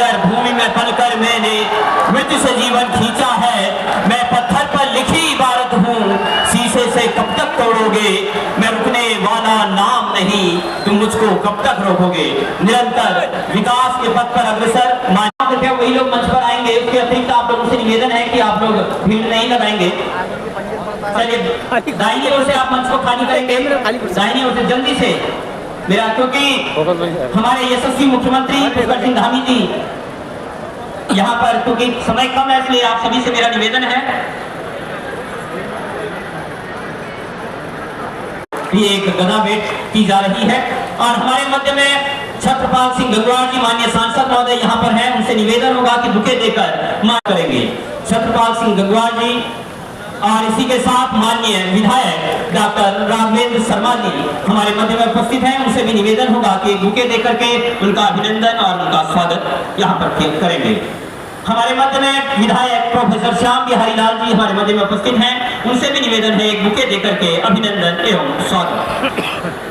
कर भूमि में पलकर मैंने मृत्यु से जीवन खींचा है। मैं पत्थर पर लिखी इबारत हूँ, शीशे से कब तक तोड़ोगे, मैं रुकने वाला नाम नहीं, तुम मुझको कब तक रोकोगे। निरंतर विकास के पथ पर अग्रसर। कृपया वही लोग मंच पर आएंगे, उसके अतिरिक्त आप लोगों से निवेदन है कि आप लोग भीड़ नहीं लगाएंगे। चलिए दाहिनी ओर से आप मंच को खाली करेंगे, दाहिनी ओर से जल्दी से मेरा, क्योंकि हमारे यशस्वी मुख्यमंत्री पुष्कर सिंह धामी जी यहाँ पर, क्योंकि समय कम है इसलिए आप सभी से मेरा निवेदन है कि एक गदा भेंट की जा रही है। और हमारे मध्य में छत्रपाल सिंह गंगवार जी माननीय सांसद महोदय यहाँ पर हैं, उनसे निवेदन होगा कि बुके देकर मान करेंगे। छत्रपाल सिंह गंगवार जी और इसी के साथ माननीय विधायक डॉक्टर राघवेंद्र शर्मा जी हमारे मध्य में उपस्थित हैं, उनसे भी निवेदन होगा कि बुके देकर के उनका अभिनंदन और उनका स्वागत यहाँ पर करेंगे। हमारे मध्य में विधायक प्रोफेसर श्याम बिहारी लाल जी हमारे मध्य में उपस्थित हैं, उनसे भी निवेदन है एक बुके देकर के अभिनंदन एवं स्वागत।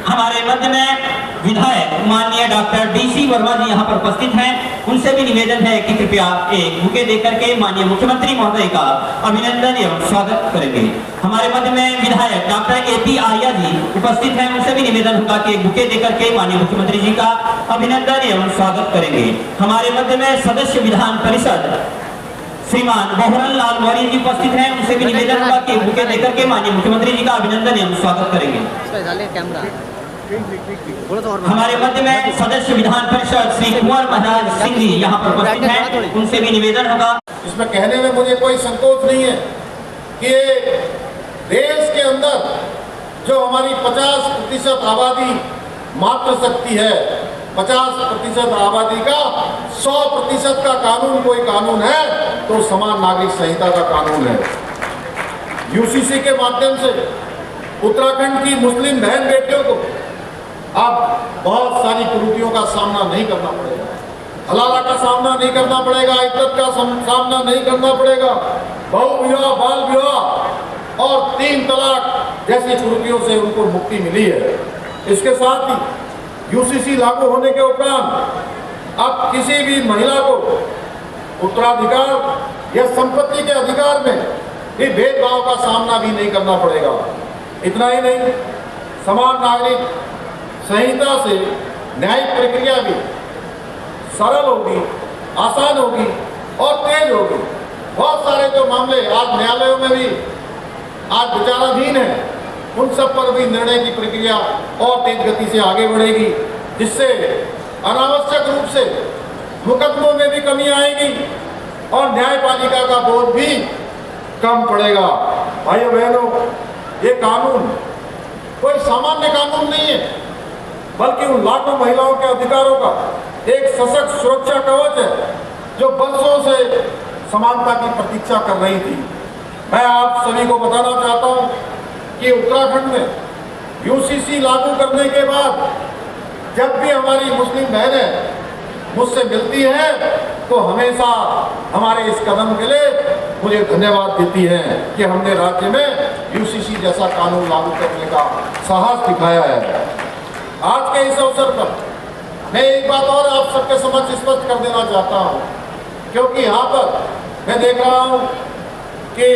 हमारे मध्य में विधायक माननीय डॉक्टर डीसी वर्मा जी यहाँ पर उपस्थित हैं, उनसे भी निवेदन है कि कृपया एक बुके देकर के माननीय मुख्यमंत्री महोदय का अभिनंदन एवं स्वागत करेंगे। हमारे मध्य में विधायक डॉक्टर एपी आर्या जी उपस्थित हैं, उनसे भी निवेदन होगा कि एक बुके देकर के माननीय मुख्यमंत्री जी का अभिनंदन एवं स्वागत करेंगे। हमारे मध्य में सदस्य विधान परिषद श्रीमान बहुरन लाल मौर्य जी उपस्थित हैं, उनसे भी निवेदन होगा कि बुके देकर के माननीय मुख्यमंत्री जी का अभिनंदन एवं स्वागत करेंगे। हमारे मध्य में सदस्य विधान परिषद श्री कुंवर महाराज सिंह जी यहाँ पर उपस्थित हैं, उनसे भी निवेदन होगा। इसमें कहने में मुझे कोई संकोच नहीं है कि देश के अंदर जो हमारी 50% आबादी मातृशक्ति है, 50% आबादी का 100% का कानून कोई कानून है तो समान नागरिक संहिता का कानून है। यूसीसी के माध्यम से उत्तराखंड की मुस्लिम बहन बेटियों को अब बहुत सारी कुरीतियों का सामना नहीं करना पड़ेगा, हलाला का सामना नहीं करना पड़ेगा, इज्जत का सामना नहीं करना पड़ेगा, बहु विवाह, बाल विवाह और 3 तलाक जैसी कुरीतियों से उनको मुक्ति मिली है। इसके साथ ही यूसीसी लागू होने के उपरांत अब किसी भी महिला को उत्तराधिकार या संपत्ति के अधिकार में भी भेदभाव का सामना भी नहीं करना पड़ेगा। इतना ही नहीं, समान नागरिक संहिता से न्यायिक प्रक्रिया भी सरल होगी, आसान होगी और तेज होगी। बहुत सारे जो मामले आज न्यायालयों में भी आज विचाराधीन हैं, उन सब पर भी निर्णय की प्रक्रिया और तेज गति से आगे बढ़ेगी, जिससे अनावश्यक रूप से मुकदमों में भी कमी आएगी और न्यायपालिका का बोझ भी कम पड़ेगा। भाइयों बहनों, ये कानून कोई सामान्य कानून नहीं है, बल्कि उन लाखों महिलाओं के अधिकारों का एक सशक्त सुरक्षा कवच है जो वर्षों से समानता की प्रतीक्षा कर रही थी। मैं आप सभी को बताना चाहता हूं कि उत्तराखंड में यूसीसी लागू करने के बाद जब भी हमारी मुस्लिम बहनें मुझसे मिलती है तो हमेशा हमारे इस कदम के लिए मुझे धन्यवाद देती हैं कि हमने राज्य में यूसीसी जैसा कानून लागू करने का साहस दिखाया है। आज के इस अवसर पर मैं एक बात और आप सबके समक्ष स्पष्ट कर देना चाहता हूं, क्योंकि यहाँ पर मैं देख रहा हूं कि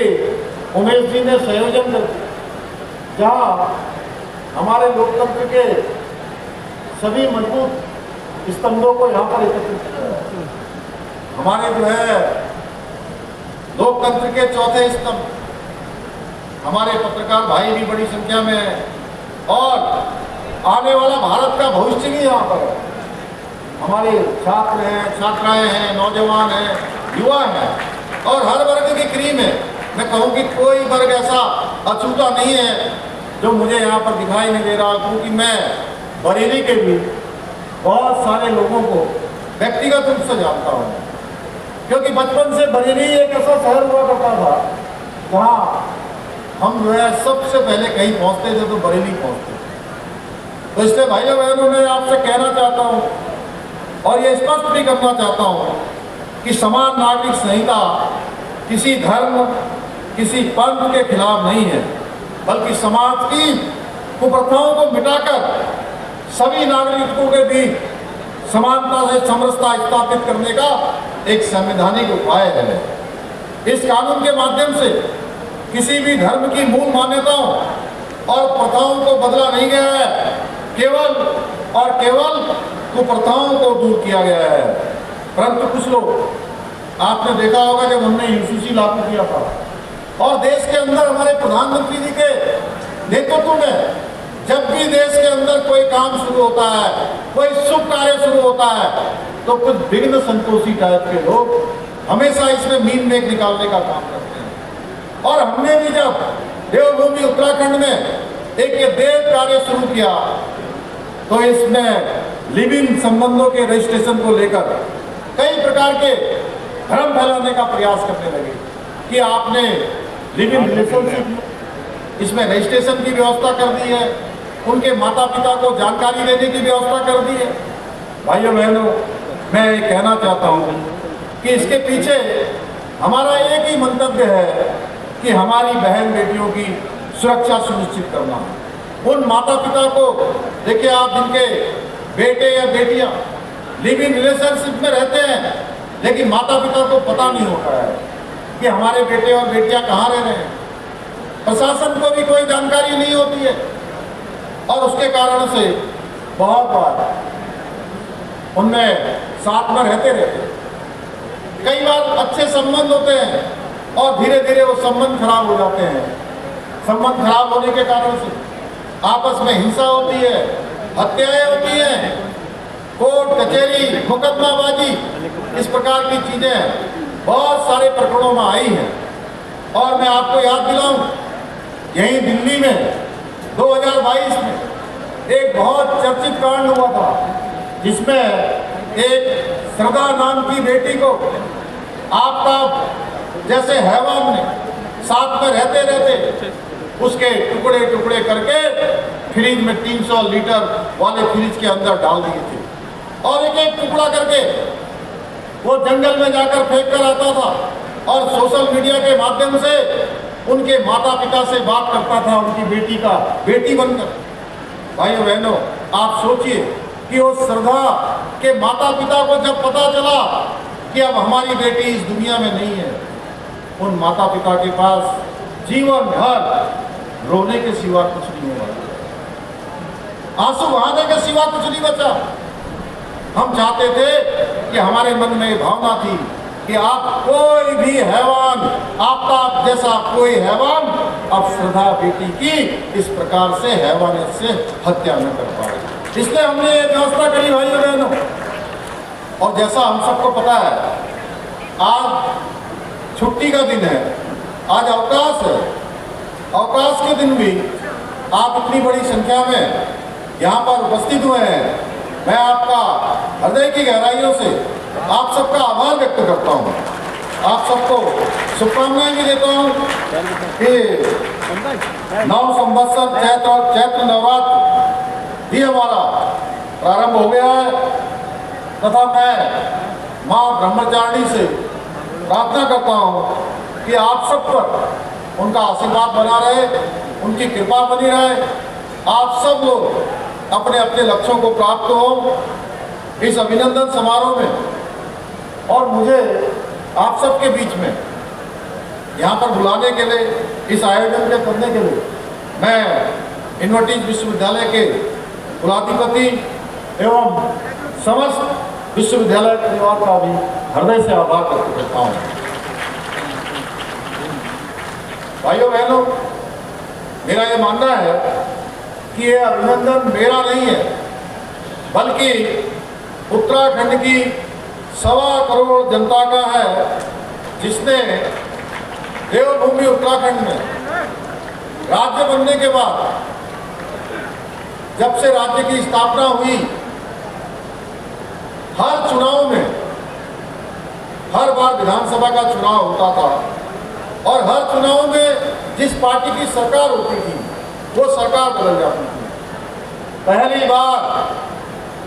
उमेश जी ने संयोजन कर जहाँ हमारे लोकतंत्र के सभी मजबूत स्तंभों को यहाँ पर एकत्रित किया। हमारे जो है लोकतंत्र के चौथे स्तंभ हमारे पत्रकार भाई भी बड़ी संख्या में है और आने वाला भारत का भविष्य भी यहाँ पर है। हमारे छात्र हैं, छात्राएं हैं, नौजवान हैं, युवा हैं और हर वर्ग की क्रीम है। मैं कहूँ कि कोई वर्ग ऐसा अछूता नहीं है जो मुझे यहाँ पर दिखाई नहीं दे रहा, क्योंकि मैं बरेली के भी बहुत सारे लोगों को व्यक्तिगत रूप से जानता हूँ, क्योंकि बचपन से बरेली एक ऐसा शहर हुआ करता था जहाँ हम जो है सबसे पहले कहीं पहुँचते थे तो बरेली पहुँचते। तो इसलिए भाइयों बहनों मैं आपसे कहना चाहता हूँ और ये स्पष्ट भी करना चाहता हूँ कि समान नागरिक संहिता किसी धर्म, किसी पंथ के खिलाफ नहीं है, बल्कि समाज की कुप्रथाओं को मिटाकर सभी नागरिकों के बीच समानता से समरसता स्थापित करने का एक संवैधानिक उपाय है। इस कानून के माध्यम से किसी भी धर्म की मूल मान्यताओं और प्रथाओं को बदला नहीं गया है, केवल और केवल कुप्रथाओं को दूर किया गया है। परंतु कुछ लोग, आपने देखा होगा जब हमने यूसीसी लागू किया था और देश के अंदर हमारे प्रधानमंत्री जी के नेतृत्व में जब भी देश के अंदर कोई काम शुरू होता है, कोई शुभ कार्य शुरू होता है, तो कुछ विघ्न संतोषी टाइप के लोग हमेशा इसमें मीन मेघ निकालने का काम करते हैं। और हमने भी जब देवभूमि उत्तराखंड में एक ये देव कार्य शुरू किया तो इसमें लिव इन संबंधों के रजिस्ट्रेशन को लेकर कई प्रकार के भ्रम फैलाने का प्रयास करने लगे कि आपने लिव इन रिलेशनशिप, इसमें रजिस्ट्रेशन की व्यवस्था कर दी है, उनके माता पिता को जानकारी देने की व्यवस्था कर दी है। भाइयों बहनों, मैं ये कहना चाहता हूँ कि इसके पीछे हमारा एक ही मंतव्य है कि हमारी बहन बेटियों की सुरक्षा सुनिश्चित करना। उन माता पिता को देखिए, आप जिनके बेटे या बेटियां लिव इन रिलेशनशिप में रहते हैं लेकिन माता पिता को पता नहीं होता है कि हमारे बेटे और बेटियां कहाँ रह रहे हैं, प्रशासन को भी कोई जानकारी नहीं होती है और उसके कारण से बहुत बार उनमें साथ में रहते कई बार अच्छे संबंध होते हैं और धीरे धीरे वो संबंध खराब हो जाते हैं। संबंध खराब होने के कारण से आपस में हिंसा होती है, हत्याएं होती हैं, कोर्ट कचहरी मुकदमाबाजी, इस प्रकार की चीजें बहुत सारे प्रकरणों में आई हैं। और मैं आपको याद दिलाऊं, यहीं दिल्ली में 2022 में एक बहुत चर्चित कांड हुआ था जिसमें एक श्रद्धा नाम की बेटी को आफताब जैसे हैवान ने साथ में रहते रहते उसके टुकड़े टुकड़े करके फ्रिज में 300 लीटर वाले फ्रिज के अंदर डाल दिए थे और एक एक टुकड़ा करके वो जंगल में जाकर फेंक कर आता था और सोशल मीडिया के माध्यम से उनके माता पिता से बात करता था, उनकी बेटी का बेटी बनकर। भाइयों बहनों, आप सोचिए कि उस श्रद्धा के माता पिता को जब पता चला कि अब हमारी बेटी इस दुनिया में नहीं है, उन माता पिता के पास जीवन भर रोने के सिवा कुछ नहीं हुआ, आंसू बहाने के सिवा कुछ नहीं बचा। हम चाहते थे कि हमारे मन में भावना थी कि आप कोई भी हैवान, आपका जैसा कोई हैवान अब श्रद्धा बेटी की इस प्रकार से हैवानियत से हत्या न कर पाए, इसलिए हमने ये व्यवस्था करी भाइयों बहनों। और जैसा हम सबको पता है, आज छुट्टी का दिन है, आज अवकाश है, अवकाश के दिन भी आप इतनी बड़ी संख्या में यहाँ पर उपस्थित हुए हैं। मैं आपका हृदय की गहराइयों से आप सबका आभार व्यक्त करता हूँ, आप सबको शुभकामनाएं भी देता हूँ कि नव संवत्सर चैत्र नवरात्र भी हमारा प्रारंभ हो गया है तथा मैं माँ ब्रह्मचारिणी से प्रार्थना करता हूँ कि आप सब पर उनका आशीर्वाद बना रहे, उनकी कृपा बनी रहे, आप सब लोग अपने अपने लक्ष्यों को प्राप्त हो इस अभिनंदन समारोह में। और मुझे आप सबके बीच में यहाँ पर बुलाने के लिए, इस आयोजन के करने के लिए मैं इन्वर्टीज विश्वविद्यालय के कुलाधिपति एवं समस्त विश्वविद्यालय परिवार का भी हृदय से आभार व्यक्त करता हूँ। भाइयों बहनों, मेरा ये मानना है कि ये अभिनंदन मेरा नहीं है, बल्कि उत्तराखंड की 1.25 करोड़ जनता का है, जिसने देवभूमि उत्तराखंड में राज्य बनने के बाद, जब से राज्य की स्थापना हुई, हर चुनाव में, हर बार विधानसभा का चुनाव होता था और हर चुनाव में जिस पार्टी की सरकार होती थी वो सरकार बदल जाती थी। पहली बार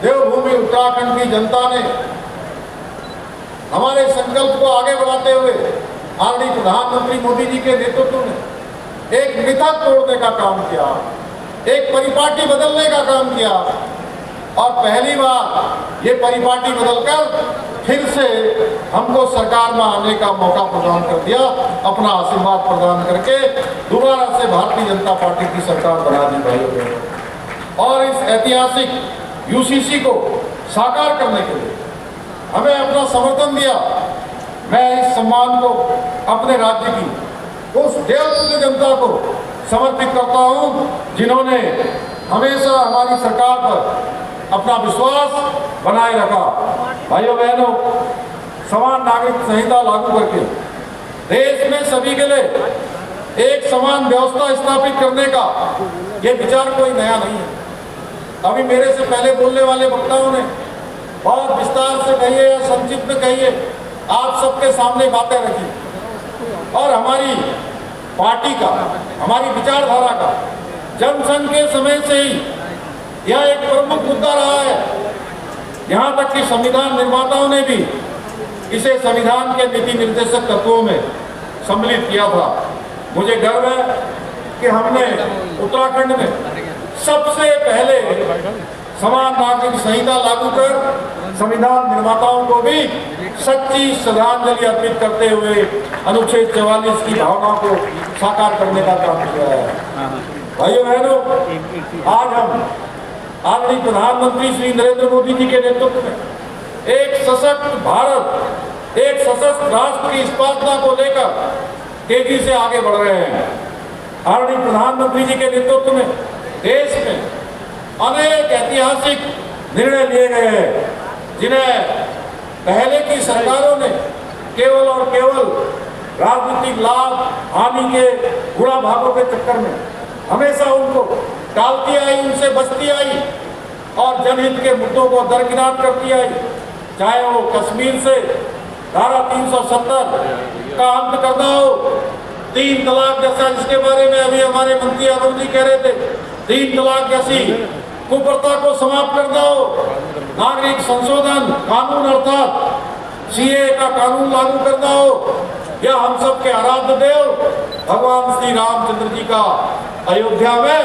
देवभूमि उत्तराखंड की जनता ने हमारे संकल्प को आगे बढ़ाते हुए आदरणीय प्रधानमंत्री मोदी जी के नेतृत्व में एक मिथक तोड़ने का काम किया, एक परिपाटी बदलने का काम किया और पहली बार ये परिपाटी बदलकर फिर से हमको सरकार में आने का मौका प्रदान कर दिया, अपना आशीर्वाद प्रदान करके दोबारा से भारतीय जनता पार्टी की सरकार बना दी भाइयों बहनों। और इस ऐतिहासिक यूसीसी को साकार करने के लिए हमें अपना समर्थन दिया। मैं इस सम्मान को अपने राज्य की उस देवतुल्य जनता को समर्पित करता हूं, जिन्होंने हमेशा हमारी सरकार पर अपना विश्वास बनाए रखा। भाइयों बहनों, समान नागरिक संहिता लागू करके देश में सभी के लिए एक समान व्यवस्था स्थापित करने का ये विचार कोई नया नहीं है। अभी मेरे से पहले बोलने वाले वक्ताओं ने बहुत विस्तार से कहिए या संक्षिप्त में कहिए, आप सबके सामने बातें रखी और हमारी पार्टी का, हमारी विचारधारा का जनसंघ के समय से ही यह एक प्रमुख मुद्दा रहा है। यहाँ तक कि संविधान निर्माताओं ने भी इसे संविधान के नीति निर्देशक तत्वों में सम्मिलित किया था। मुझे गर्व है कि हमने उत्तराखंड में सबसे पहले समान नागरिक संहिता लागू कर संविधान निर्माताओं को भी सच्ची श्रद्धांजलि अर्पित करते हुए अनुच्छेद 44 की भावना को साकार करने का काम किया है। भाइयों बहनों, आज हम आदरणीय प्रधानमंत्री श्री नरेंद्र मोदी जी के नेतृत्व में एक सशक्त भारत, एक सशक्त राष्ट्र की स्थापना को लेकर तेजी से आगे बढ़ रहे हैं। आदरणीय प्रधानमंत्री जी के नेतृत्व में देश में अनेक ऐतिहासिक निर्णय लिए गए हैं, जिन्हें पहले की सरकारों ने केवल और केवल राजनीतिक लाभ हानि के बुरा भागों के चक्कर में हमेशा उनको टालती आई, उनसे बचती आई और जनहित के मुद्दों को दरकिनार करती आई। चाहे वो कश्मीर से धारा 370 का अंत करना हो, 3 तलाक जैसा, जिसके बारे में अभी हमारे मंत्री अरुण जी कह रहे थे, 3 तलाक जैसी कुप्रथा को समाप्त करना हो, नागरिक संशोधन कानून अर्थात सीए का कानून लागू करना हो, या हम सब के आराध्य देव भगवान श्री रामचंद्र जी का अयोध्या में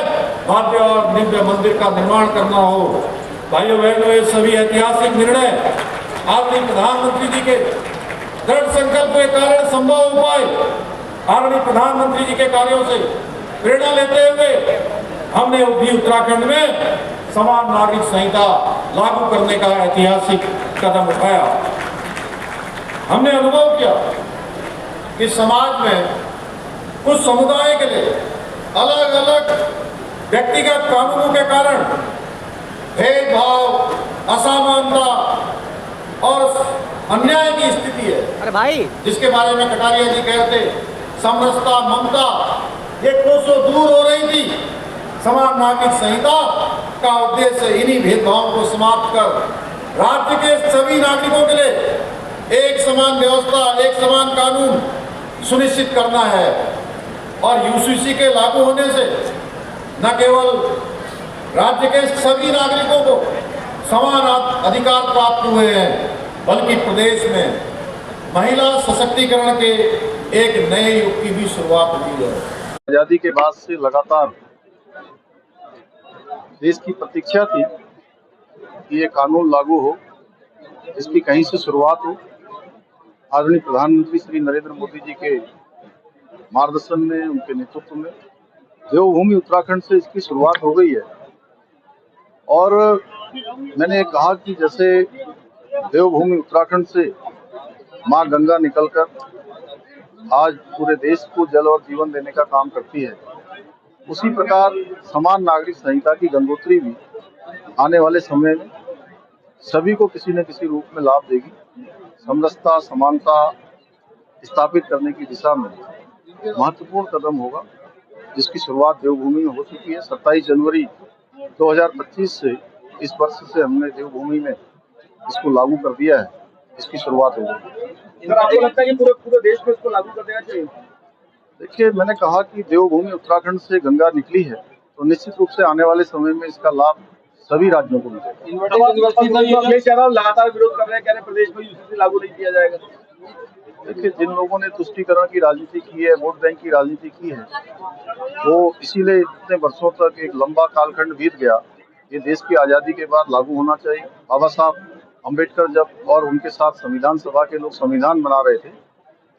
भव्य और दिव्य मंदिर का निर्माण करना हो। भाइयों बहनों, ये सभी ऐतिहासिक निर्णय आदरणीय प्रधानमंत्री जी के दृढ़ संकल्प के कारण संभव हो पाए। आदरणीय प्रधानमंत्री जी के कार्यों से प्रेरणा लेते हुए हमने भी उत्तराखंड में समान नागरिक संहिता लागू करने का ऐतिहासिक कदम उठाया। हमने अनुभव किया कि समाज में कुछ समुदाय के लिए अलग अलग व्यक्तिगत कानूनों के कारण भेदभाव, असमानता और अन्याय की स्थिति है। अरे भाई, जिसके बारे में कटारिया जी कहते समरसता, ममता ये कोसों दूर हो रही थी। समान नागरिक संहिता का उद्देश्य इन्हीं भेदभावों को समाप्त कर राज्य के सभी नागरिकों के लिए एक समान व्यवस्था, एक समान कानून सुनिश्चित करना है। और यूसीसी के लागू होने से न केवल राज्य के सभी नागरिकों को समान अधिकार प्राप्त हुए हैं, बल्कि प्रदेश में महिला सशक्तिकरण के एक नए युग की भी शुरुआत हुई है। आजादी के बाद से लगातार देश की प्रतीक्षा थी कि ये कानून लागू हो, इसकी कहीं से शुरुआत हो। आदरणीय प्रधानमंत्री श्री नरेंद्र मोदी जी के मार्गदर्शन में, उनके नेतृत्व में देवभूमि उत्तराखंड से इसकी शुरुआत हो गई है। और मैंने कहा कि जैसे देवभूमि उत्तराखंड से माँ गंगा निकलकर आज पूरे देश को जल और जीवन देने का काम करती है, उसी प्रकार समान नागरिक संहिता की गंगोत्री भी आने वाले समय में सभी को किसी न किसी रूप में लाभ देगी। समरसता, समानता स्थापित करने की दिशा में महत्वपूर्ण कदम होगा, जिसकी शुरुआत देवभूमि में हो चुकी है। 27 जनवरी 2025 से इस वर्ष से हमने देवभूमि में इसको लागू कर दिया है, इसकी शुरुआत हो गई। आपको लगता है कि पूरे देश में इसको लागू कर देना चाहिए? देखिए, मैंने कहा कि देवभूमि उत्तराखंड से गंगा निकली है, तो निश्चित रूप से आने वाले समय में इसका लाभ सभी राज्यों को मिलेगा। लगातार विरोध कर रहे हैं, कह रहे प्रदेश में यूसीसी लागू नहीं किया जाएगा। देखिए, जिन लोगों ने तुष्टीकरण की राजनीति की है, वोट बैंक की राजनीति की है, वो इसीलिए इतने वर्षों तक एक लंबा कालखंड बीत गया ये देश की आज़ादी के बाद लागू होना चाहिए। बाबा साहब अम्बेडकर जब और उनके साथ संविधान सभा के लोग संविधान बना रहे थे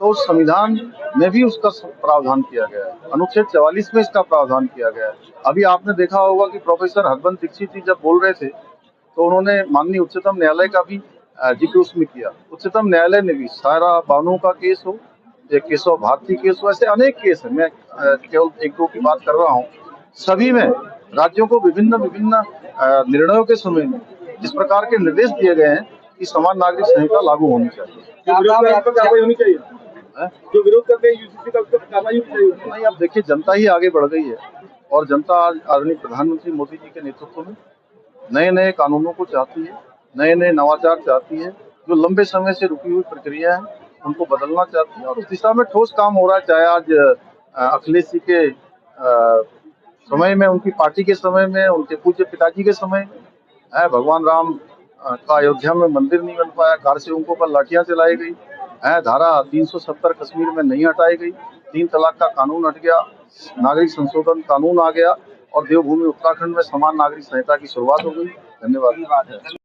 तो उस संविधान में भी उसका प्रावधान किया गया है। अनुच्छेद 44 में इसका प्रावधान किया गया है। अभी आपने देखा होगा कि प्रोफेसर हरबंस दीक्षित जी जब बोल रहे थे तो उन्होंने माननीय उच्चतम न्यायालय का भी जिक्र उसमें किया। उच्चतम न्यायालय ने भी सायरा बानो का केस हो, एक केशव भारती केस हो, ऐसे अनेक केस है। मैं केवल एक दो की बात कर रहा हूँ। सभी में राज्यों को विभिन्न विभिन्न निर्णयों के समय में जिस प्रकार के निर्देश दिए गए हैं कि समान नागरिक संहिता लागू होनी चाहिए। कार्रवाई होनी चाहिए, जो विरोध करते हैं यूसीसी का, उस पर कार्रवाई होनी चाहिए। नहीं, अब देखिए जनता ही आगे बढ़ गई है और जनता आज आदरणीय प्रधानमंत्री मोदी जी के नेतृत्व में नए नए कानूनों को चाहती है, नए नए नवाचार चाहती है। जो लंबे समय से रुकी हुई प्रक्रिया है उनको बदलना चाहती है और उस दिशा में ठोस काम हो रहा है। चाहे आज अखिलेश जी के समय में, उनकी पार्टी के समय में, उनके पूज्य पिताजी के समय में भगवान राम का अयोध्या में मंदिर नहीं बन पाया, कार सेवकों पर लाठियां चलाई गई, धारा 370 कश्मीर में नहीं हटाई गई, 3 तलाक का कानून हट गया, नागरिक संशोधन कानून आ गया और देवभूमि उत्तराखंड में समान नागरिक संहिता की शुरुआत हो गई। धन्यवाद।